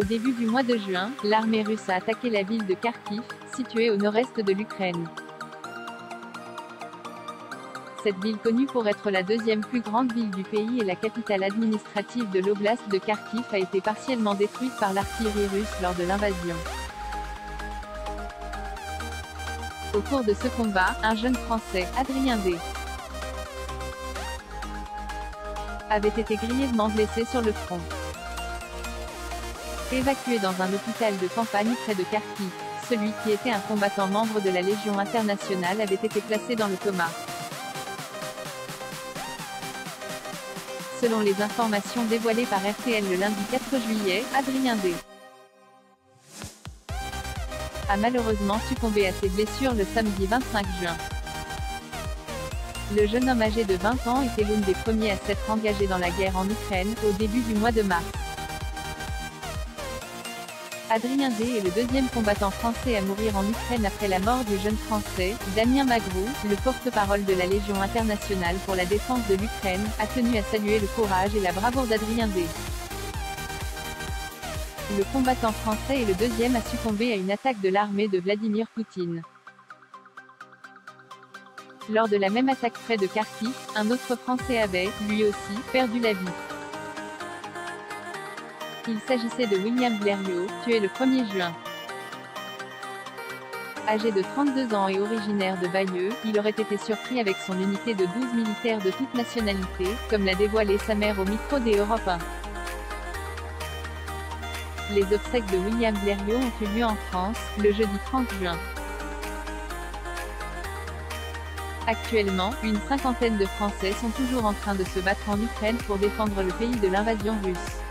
début du mois de juin, l'armée russe a attaqué la ville de Kharkiv, située au nord-est de l'Ukraine. Cette ville, connue pour être la deuxième plus grande ville du pays et la capitale administrative de l'oblast de Kharkiv, a été partiellement détruite par l'artillerie russe lors de l'invasion. Au cours de ce combat, un jeune Français, Adrien D., avait été grièvement blessé sur le front. Évacué dans un hôpital de campagne près de Kharkiv, celui qui était un combattant membre de la Légion internationale avait été placé dans le coma. Selon les informations dévoilées par RTL le lundi 4 juillet, Adrien D. a malheureusement succombé à ses blessures le samedi 25 juin. Le jeune homme âgé de 20 ans était l'un des premiers à s'être engagé dans la guerre en Ukraine, au début du mois de mars. Adrien D. est le deuxième combattant français à mourir en Ukraine après la mort du jeune Français, Damien Magrou, le porte-parole de la Légion internationale pour la défense de l'Ukraine, a tenu à saluer le courage et la bravoure d'Adrien D. Le combattant français est le deuxième à succomber à une attaque de l'armée de Vladimir Poutine. Lors de la même attaque près de Kharkiv, un autre Français avait, lui aussi, perdu la vie. Il s'agissait de William Blériot, tué le 1er juin. Âgé de 32 ans et originaire de Bayeux, il aurait été surpris avec son unité de 12 militaires de toute nationalité, comme l'a dévoilé sa mère au micro des Europe 1. Les obsèques de William Blériot ont eu lieu en France, le jeudi 30 juin. Actuellement, une cinquantaine de Français sont toujours en train de se battre en Ukraine pour défendre le pays de l'invasion russe.